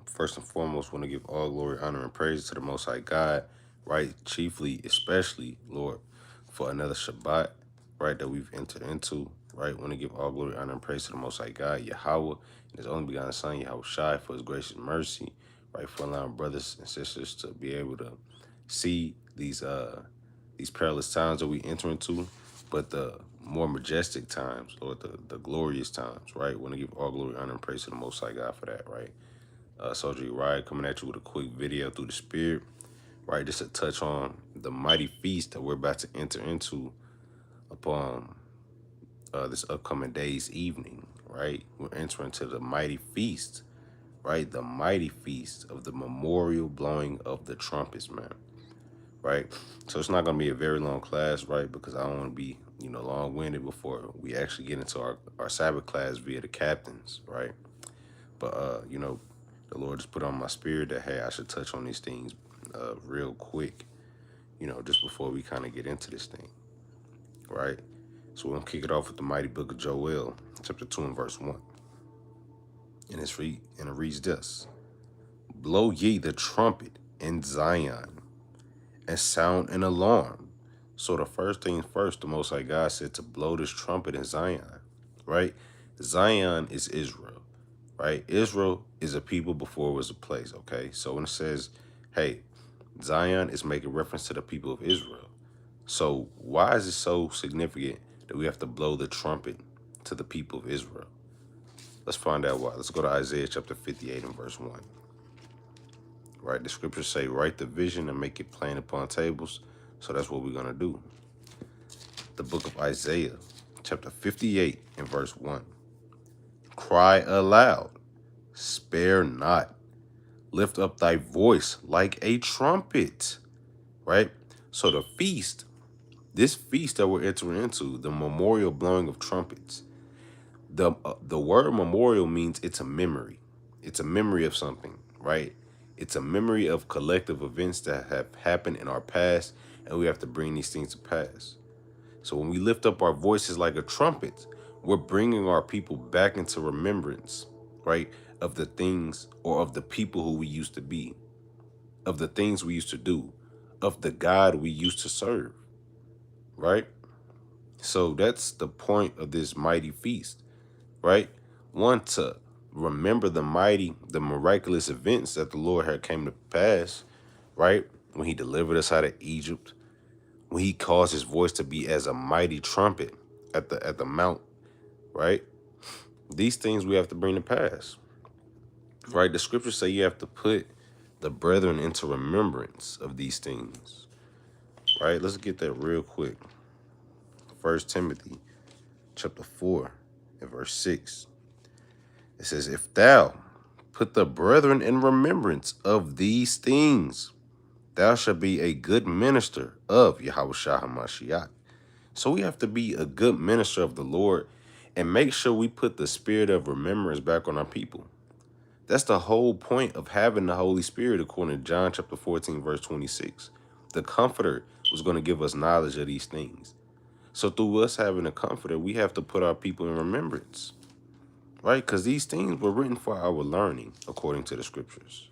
First and foremost, want to give all glory, honor, and praise to the Most High God, right? Chiefly, especially, Lord, for another Shabbat, right, that we've entered into, right? Want to give all glory, honor, and praise to the Most High God, Yahweh, and His only begotten Son, Yahweh Shai, for His gracious mercy, right, for allowing brothers and sisters to be able to see these perilous times that we enter into, but the more majestic times, Lord, the glorious times, right? Want to give all glory, honor, and praise to the Most High God for that, right? Soldier Uriah coming at you with a quick video through the Spirit, right? Just to touch on the mighty feast that we're about to enter into upon this upcoming day's evening, right? We're entering to the mighty feast, right? The mighty feast of the memorial blowing of the trumpets, man, right? So it's not going to be a very long class, right? Because I don't want to be, long-winded before we actually get into our Sabbath class via the captains, right? But, the Lord just put on my spirit that, hey, I should touch on these things real quick, just before we kind of get into this thing, right? So we're going to kick it off with the mighty book of Joel, chapter 2 and verse 1. And it reads this: Blow ye the trumpet in Zion, and sound an alarm. So the first thing first, the Most High God said to blow this trumpet in Zion, right? Zion is Israel, right? Israel is a people before it was a place, okay? So when it says, hey, Zion is making reference to the people of Israel. So why is it so significant that we have to blow the trumpet to the people of Israel? Let's find out why. Let's go to Isaiah chapter 58 and verse 1. Right? The scriptures say, write the vision and make it plain upon tables. So that's what we're going to do. The book of Isaiah, chapter 58 and verse 1. Cry aloud, spare not. Lift up thy voice like a trumpet. Right? So the feast, this feast that we're entering into, the memorial blowing of trumpets, the word memorial means it's a memory. It's a memory of something, right? It's a memory of collective events that have happened in our past, and we have to bring these things to pass. So when we lift up our voices like a trumpet, we're bringing our people back into remembrance, right, of the things or of the people who we used to be, of the things we used to do, of the God we used to serve, right? So that's the point of this mighty feast, right? One, to remember the miraculous events that the Lord had came to pass, right? When he delivered us out of Egypt, when he caused his voice to be as a mighty trumpet at the mount, right? These things we have to bring to pass, right? The scriptures say you have to put the brethren into remembrance of these things, right? Let's get that real quick. 1 Timothy chapter 4 and verse 6. It says, if thou put the brethren in remembrance of these things, thou shalt be a good minister of Yahweh Shah HaMashiach. So we have to be a good minister of the Lord and make sure we put the spirit of remembrance back on our people. That's the whole point of having the Holy Spirit, according to John chapter 14, verse 26. The Comforter was going to give us knowledge of these things. So through us having a Comforter, we have to put our people in remembrance, right? Because these things were written for our learning, according to the scriptures.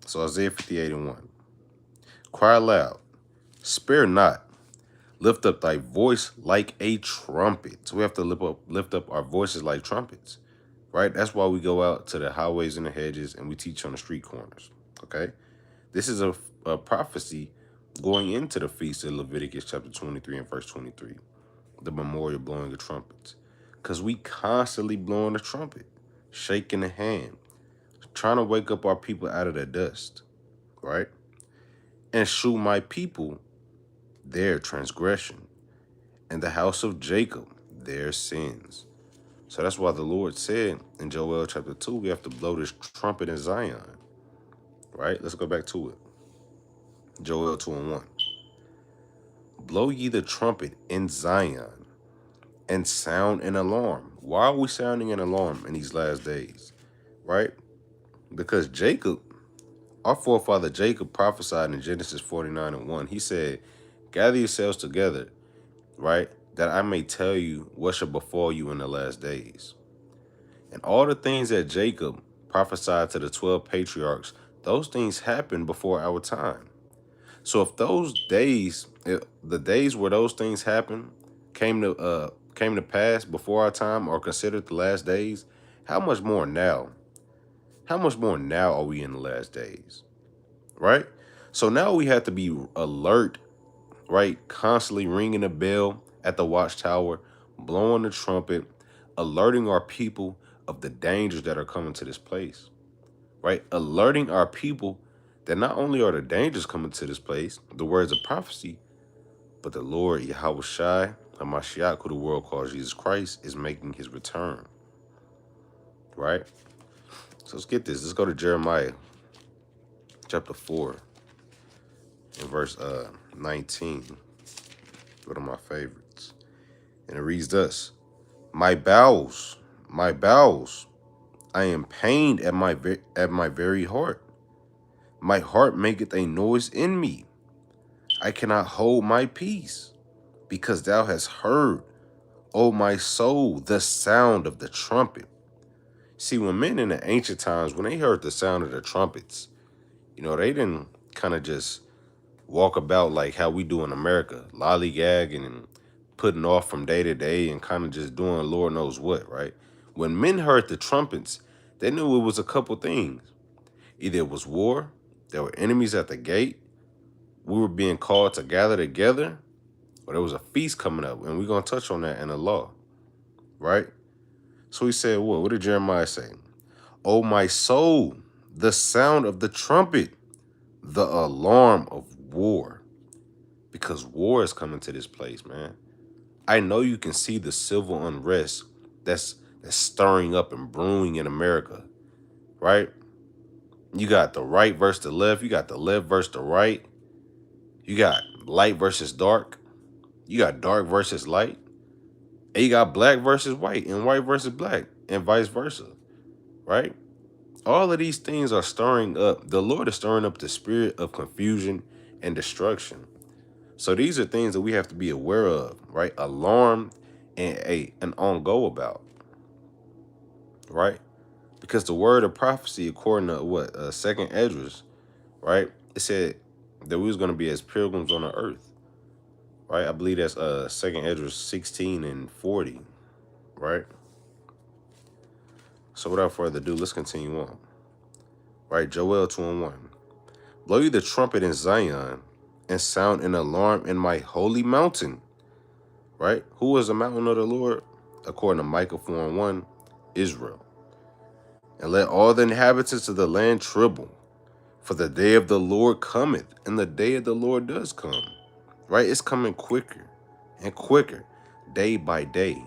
So Isaiah 58 and 1. Cry aloud, spare not. Lift up thy voice like a trumpet. So we have to lift up our voices like trumpets, right? That's why we go out to the highways and the hedges and we teach on the street corners, okay? This is a prophecy going into the feast of Leviticus chapter 23 and verse 23, the memorial blowing of trumpets. Because we constantly blowing the trumpet, shaking the hand, trying to wake up our people out of the dust, right? And shew my people their transgression, and the house of Jacob their sins. So that's why the Lord said in Joel chapter 2, we have to blow this trumpet in Zion, right? Let's go back to it. Joel 2 and 1. Blow ye the trumpet in Zion, and sound an alarm. Why are we sounding an alarm in these last days, right? Because Jacob, our forefather Jacob, prophesied in Genesis 49 and 1. He said, gather yourselves together, right, that I may tell you what shall befall you in the last days. And all the things that Jacob prophesied to the 12 patriarchs, those things happened before our time. So if those days, the days where those things happened, came to pass before our time, are considered the last days, how much more now? How much more now are we in the last days? Right? So now we have to be alert, right? Constantly ringing the bell at the watchtower, blowing the trumpet, alerting our people of the dangers that are coming to this place, right? Alerting our people that not only are the dangers coming to this place, the words of prophecy, but the Lord Yahweh Shai, Hamashiach, who the world calls Jesus Christ, is making his return, right? So let's get this. Let's go to Jeremiah chapter 4 and verse 19. One of my favorites. And it reads thus: my bowels, I am pained at my very heart. My heart maketh a noise in me. I cannot hold my peace, because thou hast heard, O my soul, the sound of the trumpet. See, when men in the ancient times, when they heard the sound of the trumpets, they didn't kind of just walk about like how we do in America, lollygagging and putting off from day to day and kind of just doing Lord knows what, right? When men heard the trumpets, they knew it was a couple things. Either it was war, there were enemies at the gate, we were being called to gather together, or there was a feast coming up, and we're going to touch on that in the law, right? So he said, what did Jeremiah say? Oh, my soul, the sound of the trumpet, the alarm of war. Because war is coming to this place, man. I know you can see the civil unrest that's stirring up and brewing in America, right? You got the right versus the left. You got the left versus the right. You got light versus dark. You got dark versus light. And you got black versus white and white versus black and vice versa, right? All of these things are stirring up. The Lord is stirring up the spirit of confusion and destruction. So these are things that we have to be aware of, right? Alarmed and an on go about, right? Because the word of prophecy, according to what Second Esdras, right? It said that we was going to be as pilgrims on the earth, right? I believe that's Second Esdras 16 and 40, right? So without further ado, let's continue on, right? Joel 2:1. Blow you the trumpet in Zion and sound an alarm in my holy mountain, right? Who is the mountain of the Lord? According to Micah 4:1, Israel. And let all the inhabitants of the land tremble, for the day of the Lord cometh, and the day of the Lord does come, right? It's coming quicker and quicker, day by day,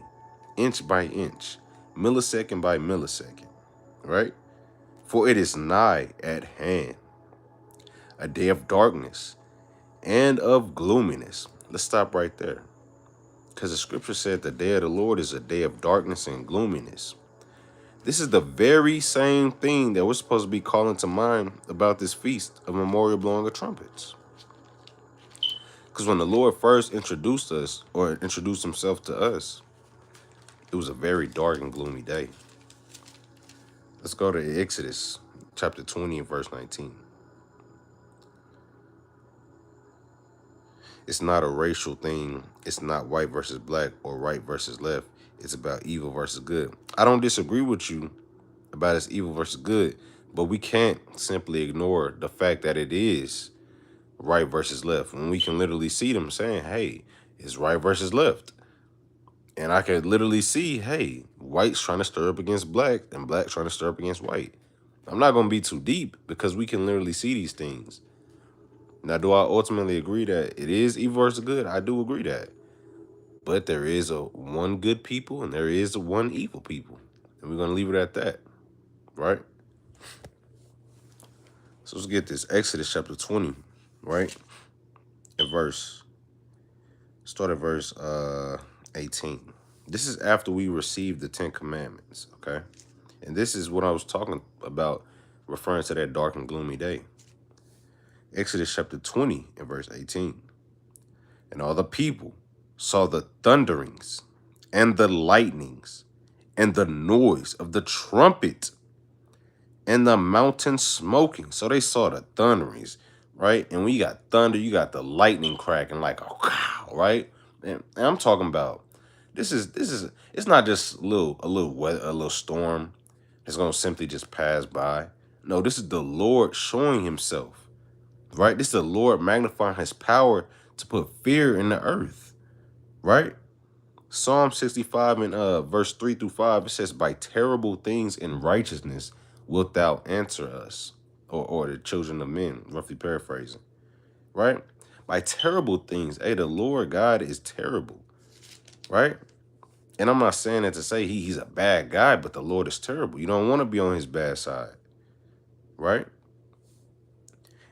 inch by inch, millisecond by millisecond, right? For it is nigh at hand, a day of darkness and of gloominess. Let's stop right there, because the scripture said the day of the Lord is a day of darkness and gloominess. This is the very same thing that we're supposed to be calling to mind about this feast of memorial blowing of trumpets. Because when the Lord first introduced us, or introduced himself to us, it was a very dark and gloomy day. Let's go to Exodus chapter 20 and verse 19. It's not a racial thing. It's not white versus black or right versus left. It's about evil versus good. I don't disagree with you about it's evil versus good, but we can't simply ignore the fact that it is right versus left when we can literally see them saying, hey, it's right versus left. And I could literally see, hey, white's trying to stir up against black and black trying to stir up against white. I'm not going to be too deep because we can literally see these things. Now, do I ultimately agree that it is evil versus good? I do agree that. But there is a one good people and there is a one evil people. And we're going to leave it at that, right? So let's get this. Exodus chapter 20, right? Start at verse 18. This is after we received the 10 commandments, okay? And this is what I was talking about, referring to that dark and gloomy day. Exodus chapter 20 and verse 18. And all the people saw the thunderings and the lightnings and the noise of the trumpet and the mountain smoking. So they saw the thunderings, right? And when you got thunder, you got the lightning cracking like a cow, right? And I'm talking about this is it's not just a little weather, a little storm that's gonna simply just pass by. No, this is the Lord showing himself, right? This is the Lord magnifying his power to put fear in the earth, right? Psalm 65 and verse 3 through 5, it says, by terrible things in righteousness wilt thou answer us, or the children of men, roughly paraphrasing, right? By terrible things, hey, the Lord God is terrible, right? And I'm not saying that to say he's a bad guy, but the Lord is terrible. You don't want to be on his bad side, right?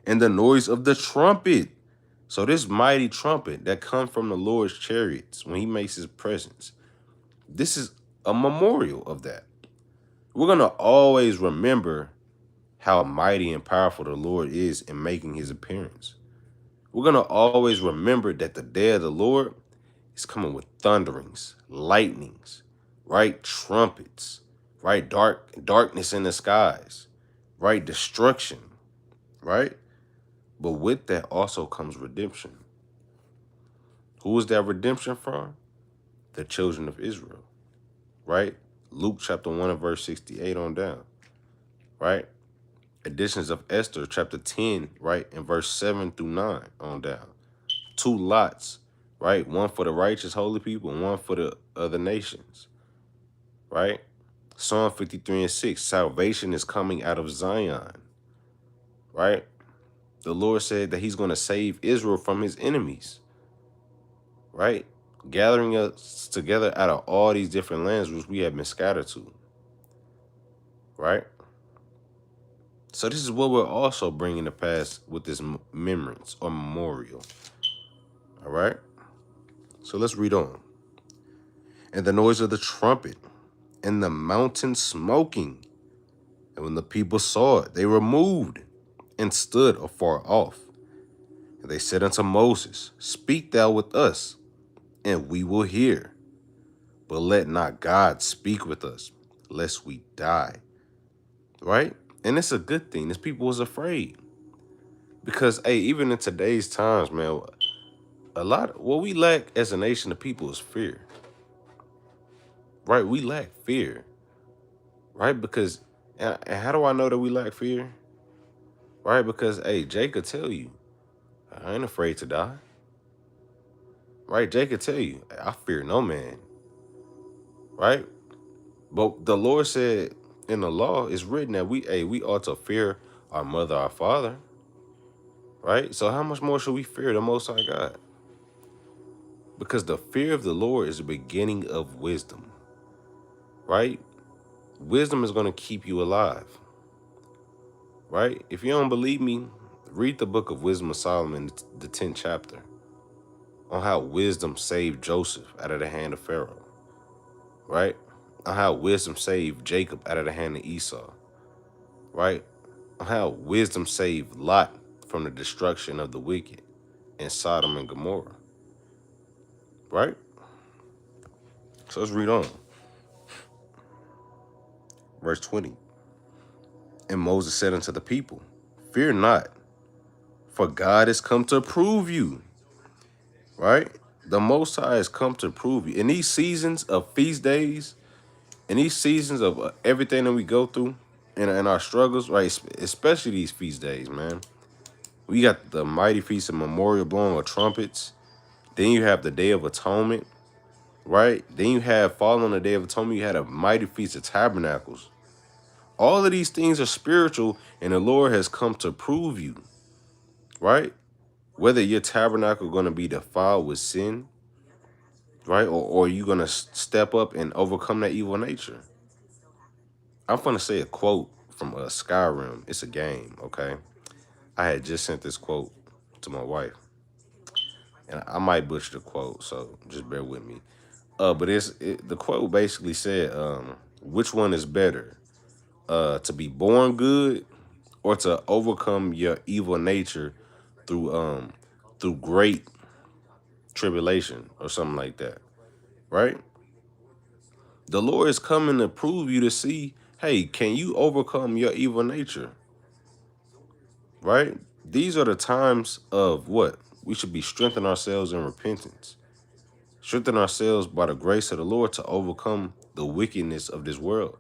And the noise of the trumpet. So this mighty trumpet that comes from the Lord's chariots when he makes his presence, this is a memorial of that. We're going to always remember how mighty and powerful the Lord is in making his appearance. We're going to always remember that the day of the Lord is coming with thunderings, lightnings, right? Trumpets, right? Darkness in the skies, right? Destruction, right? But with that also comes redemption. Who is that redemption from? The children of Israel, right? Luke chapter 1 and verse 68 on down, right? Editions of Esther chapter 10, right? And verse 7 through 9 on down. 2 lots, right? One for the righteous holy people and one for the other nations, right? Psalm 53 and 6, salvation is coming out of Zion, right? The Lord said that he's going to save Israel from his enemies, right? Gathering us together out of all these different lands which we have been scattered to, right? So this is what we're also bringing to pass with this remembrance or memorial, all right? So let's read on. And the noise of the trumpet and the mountain smoking. And when the people saw it, they were moved and stood afar off. And they said unto Moses, speak thou with us, and we will hear. But let not God speak with us, lest we die. Right? And it's a good thing. This people was afraid. Because, hey, even in today's times, man, what we lack as a nation of people is fear. Right? We lack fear. Right? Because, and how do I know that we lack fear? Right? Because, hey, Jay could tell you, I ain't afraid to die. Right? Jay could tell you, I fear no man. Right? But the Lord said in the law, it's written that we ought to fear our mother, our father. Right? So how much more should we fear the Most High God? Because the fear of the Lord is the beginning of wisdom. Right? Wisdom is going to keep you alive. Right? If you don't believe me, read the book of Wisdom of Solomon, the 10th chapter, on how wisdom saved Joseph out of the hand of Pharaoh. Right? On how wisdom saved Jacob out of the hand of Esau. Right? On how wisdom saved Lot from the destruction of the wicked in Sodom and Gomorrah. Right? So let's read on. Verse 20. And Moses said unto the people, fear not, for God is come to prove you. Right? The Most High has come to prove you. In these seasons of feast days, in these seasons of everything that we go through in our struggles, right? Especially these feast days, man. We got the mighty feast of memorial blowing of trumpets. Then you have the Day of Atonement, right? Then you have, following the Day of Atonement, you had a mighty feast of tabernacles. All of these things are spiritual, and the Lord has come to prove you, right? Whether your tabernacle going to be defiled with sin, right? Or you going to step up and overcome that evil nature. I'm going to say a quote from Skyrim. It's a game, okay? I had just sent this quote to my wife. And I might butcher the quote, so just bear with me. But the quote basically said, which one is better? To be born good or to overcome your evil nature through great tribulation or something like that, right? The Lord is coming to prove you to see Hey, can you overcome your evil nature? Right? These are the times of what? We should be strengthening ourselves in repentance. Strengthen ourselves by the grace of the Lord to overcome the wickedness of this world.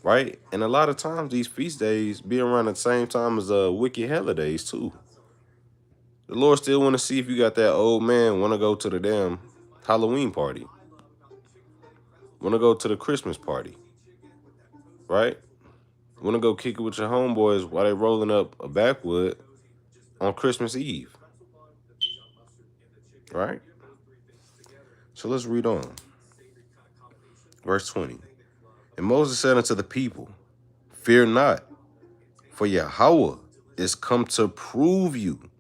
Right? And a lot of times these feast days be around the same time as wicked holidays too. The Lord still want to see if you got that old man want to go to the damn Halloween party. Want to go to the Christmas party. Right? Want to go kick it with your homeboys while they rolling up a backwood on Christmas Eve. Right? So let's read on. Verse 20. And Moses said unto the people, fear not, for Yahweh is come to prove you,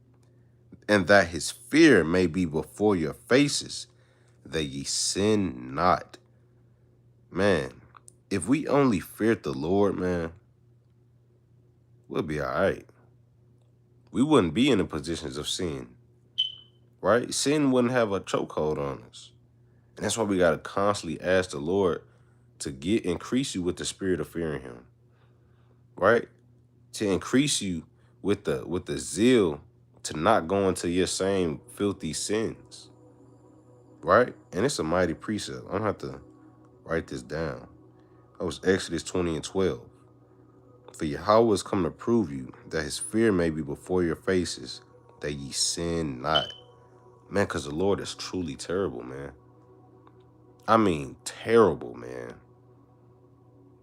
and that his fear may be before your faces, that ye sin not. Man, if we only feared the Lord, man, we'll be all right. We wouldn't be in the positions of sin, right? Sin wouldn't have a chokehold on us. And that's why we got to constantly ask the Lord to increase you with the spirit of fearing him, right? To increase you with the zeal to not go into your same filthy sins, right? And it's a mighty precept. I'm gonna have to write this down. That was Exodus 20 and 12. For Yahweh is come to prove you, that his fear may be before your faces, that ye sin not. Man, because the Lord is truly terrible, man. I mean, terrible, man.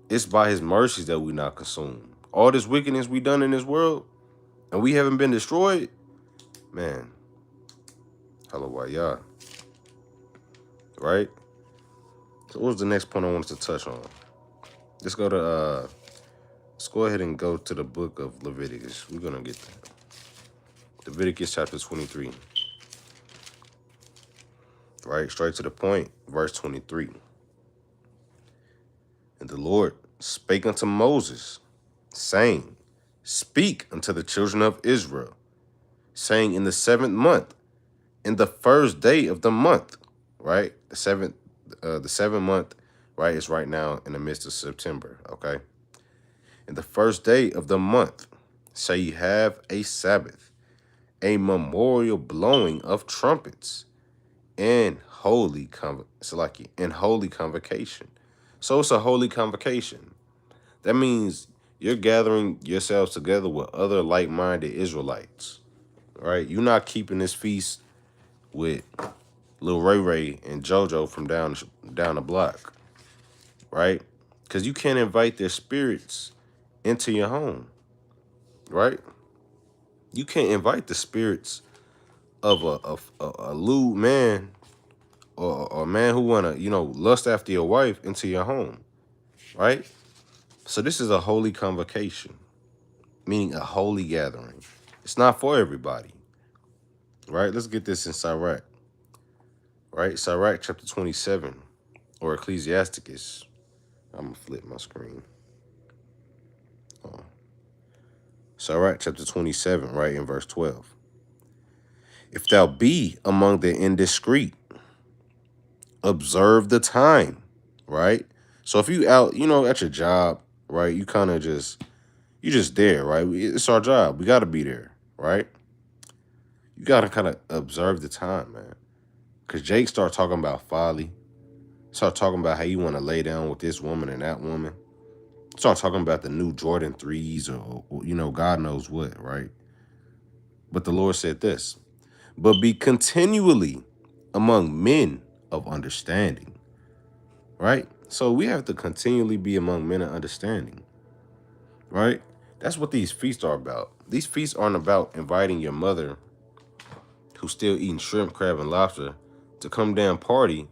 It's by his mercies that we not consumed. All this wickedness we done in this world, and we haven't been destroyed, man. Hallelujah. Right? So what was the next point I wanted to touch on? Let's go to let's go ahead and go to the book of Leviticus. We're gonna get there. Leviticus chapter 23. Right? Straight to the point, verse 23. And the Lord spake unto Moses, saying, speak unto the children of Israel, saying, in the 7th month, in the first day of the month, right? The seventh month, right, is right now in the midst of September, okay? In the first day of the month, shall ye have a Sabbath, a memorial blowing of trumpets, and holy convocation. So it's a holy convocation. That means you're gathering yourselves together with other like-minded Israelites, right? You're not keeping this feast with Lil Ray Ray and JoJo from down the block, right? Because you can't invite their spirits into your home, right? You can't invite the spirits of a lewd man or a man who wanna, lust after your wife into your home, right? So this is a holy convocation, meaning a holy gathering. It's not for everybody, right? Let's get this in Sirach, right? Sirach chapter 27, or Ecclesiasticus. I'm gonna flip my screen. Sirach chapter 27, right, in verse 12. If thou be among the indiscreet, observe the time, right? So if you out, at your job, right, you kind of you just there, right? It's our job. We got to be there, right? You got to kind of observe the time, man. Because Jake start talking about folly. Start talking about how you want to lay down with this woman and that woman. Start talking about the new Jordan 3s or God knows what, right? But the Lord said this, but be continually among men of understanding, right? So we have to continually be among men of understanding, right? That's what these feasts are about. These feasts aren't about inviting your mother, who's still eating shrimp, crab, and lobster, to come down party,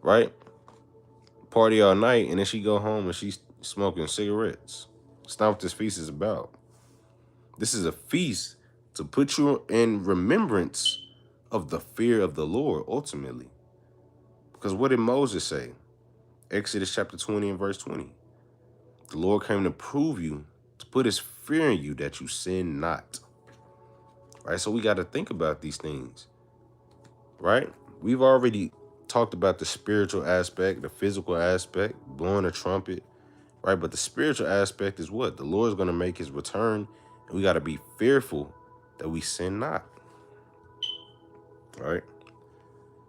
right? Party all night, and then she go home and she's smoking cigarettes. It's not what this feast is about. This is a feast to put you in remembrance of the fear of the Lord, ultimately. Because what did Moses say? Exodus chapter 20 and verse 20. The Lord came to prove you, to put his fear in you that you sin not. Right? So we got to think about these things. Right? We've already talked about the spiritual aspect, the physical aspect, blowing a trumpet, right? But the spiritual aspect is what? The Lord is going to make his return, and we got to be fearful that we sin not, right?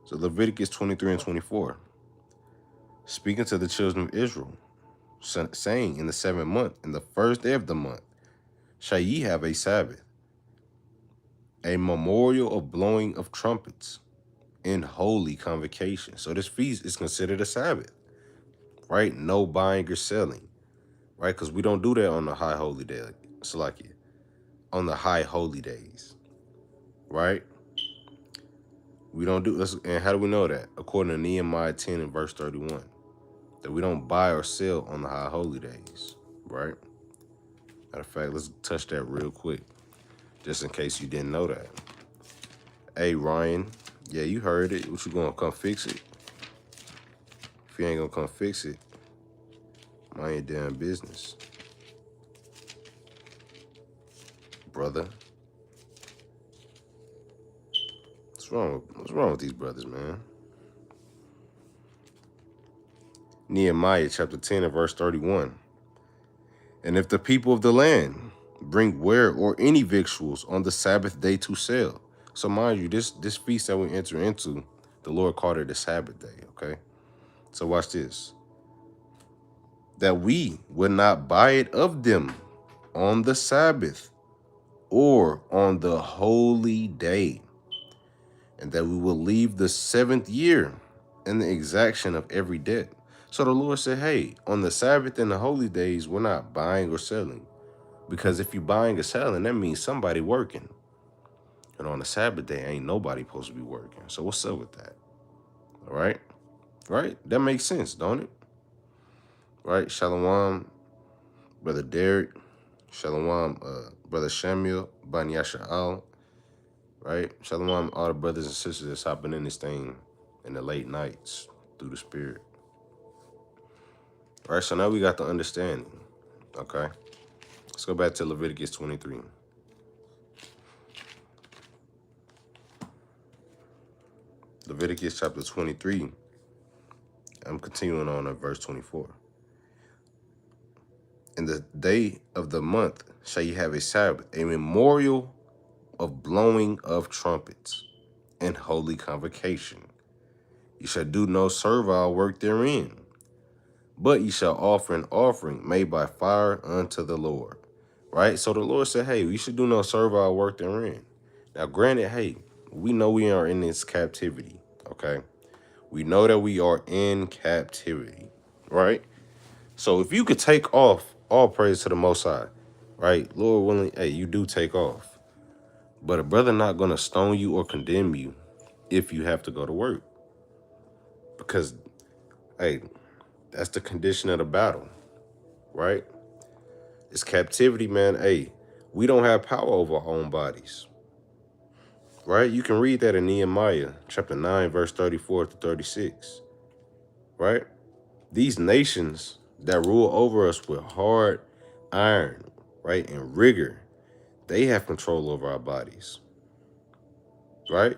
So Leviticus 23 and 24, speaking to the children of Israel, saying, in the 7th month, in the 1st day of the month, shall ye have a Sabbath, a memorial of blowing of trumpets in holy convocation. So this feast is considered a Sabbath, right? No buying or selling, right? Because we don't do that on the high holy day, Salakia, on the high holy days, right? We don't do this. And how do we know that? According to Nehemiah 10 and verse 31, that we don't buy or sell on the high holy days, right? Matter of fact, let's touch that real quick, just in case you didn't know that. Hey, Ryan, yeah, you heard it. What, you gonna come fix it? If you ain't gonna come fix it, mind your damn business, brother. What's wrong with these brothers, man? Nehemiah chapter 10 and verse 31. And if the people of the land bring ware or any victuals on the Sabbath day to sell. So mind you, this feast that we enter into, the Lord called it a Sabbath day, okay? So watch this. That we would not buy it of them on the Sabbath or on the holy day, and that we will leave the 7th year in the exaction of every debt. So the Lord said, hey, on the Sabbath and the holy days, we're not buying or selling. Because if you're buying or selling, that means somebody working. And on the Sabbath day, ain't nobody supposed to be working. So what's up with that? All right? Right? That makes sense, don't it? Right? Shalom, Brother Derek. Shalom, Brother Shamuel, Benaniyah. Right? Shalom, all the brothers and sisters that's hopping in this thing in the late nights through the Spirit. All right, so now we got the understanding. Okay? Let's go back to Leviticus 23. Leviticus chapter 23. I'm continuing on at verse 24. In the day of the month shall ye have a Sabbath, a memorial of blowing of trumpets and holy convocation. You shall do no servile work therein, but ye shall offer an offering made by fire unto the Lord. Right? So the Lord said, hey, we should do no servile work therein. Now, granted, hey, we know we are in this captivity, okay? We know that we are in captivity, right? So if you could take off, all praise to the Most High, right? Lord willing, hey, you do take off. But a brother not going to stone you or condemn you if you have to go to work. Because, hey, that's the condition of the battle, right? It's captivity, man. Hey, we don't have power over our own bodies, right? You can read that in Nehemiah chapter 9, verse 34 to 36, right? These nations that rule over us with hard iron, right, and rigor, they have control over our bodies, right?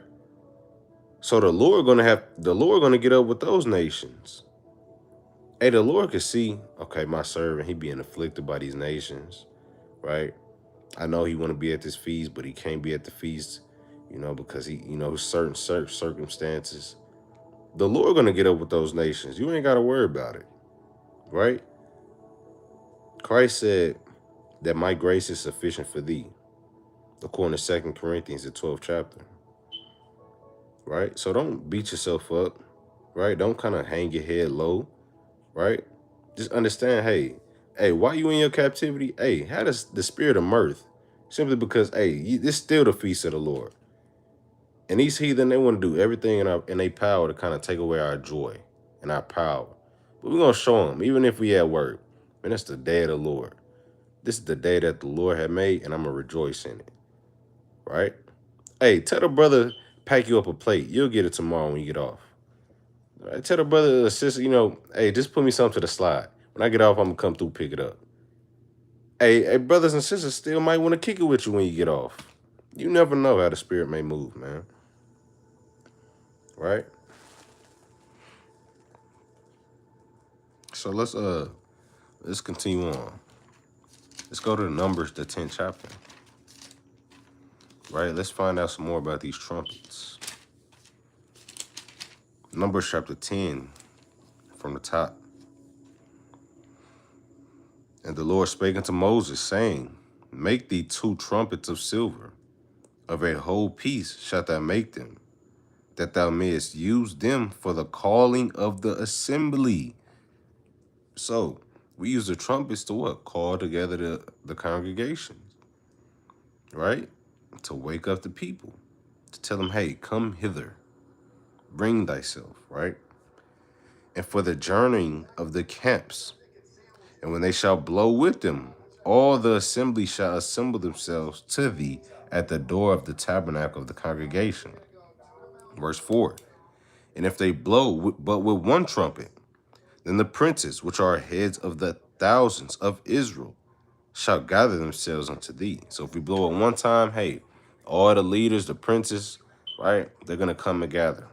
So the Lord gonna get up with those nations. Hey, the Lord could see, okay, my servant, he being afflicted by these nations, right? I know he want to be at this feast, but he can't be at the feast, because he, certain circumstances. The Lord gonna get up with those nations. You ain't got to worry about it, right? Christ said that my grace is sufficient for thee, according to 2 Corinthians, the 12th chapter, right? So don't beat yourself up, right? Don't kind of hang your head low, right? Just understand, hey, why you in your captivity? Hey, how does the spirit of mirth? Simply because, hey, this still the feast of the Lord. And these heathen, they want to do everything in their power to kind of take away our joy and our power. But we're going to show them, even if we at work, man, it's the day of the Lord. This is the day that the Lord had made, and I'm going to rejoice in it, right? Hey, tell the brother, pack you up a plate. You'll get it tomorrow when you get off. Right? Tell the brother or sister, hey, just put me something to the slide. When I get off, I'm going to come through, pick it up. Hey, brothers and sisters still might want to kick it with you when you get off. You never know how the spirit may move, man. Right? So let's let's continue on. Let's go to Numbers, the 10th chapter. Right, let's find out some more about these trumpets. Numbers chapter 10 from the top. And the Lord spake unto Moses, saying, make thee 2 trumpets of silver. Of a whole piece shalt thou make them, that thou mayest use them for the calling of the assembly. So, we use the trumpets to what? Call together the congregations, right? To wake up the people, to tell them, hey, come hither, bring thyself, right? And for the journeying of the camps. And when they shall blow with them, all the assembly shall assemble themselves to thee at the door of the tabernacle of the congregation. Verse 4. And if they blow but with one trumpet, then the princes, which are heads of the thousands of Israel, shall gather themselves unto thee. So if we blow at one time, hey, all the leaders, the princes, right, they're going to come and gather,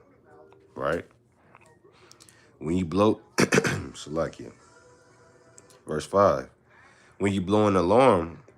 right? When you blow, Salakia, verse 5, when you blow an alarm,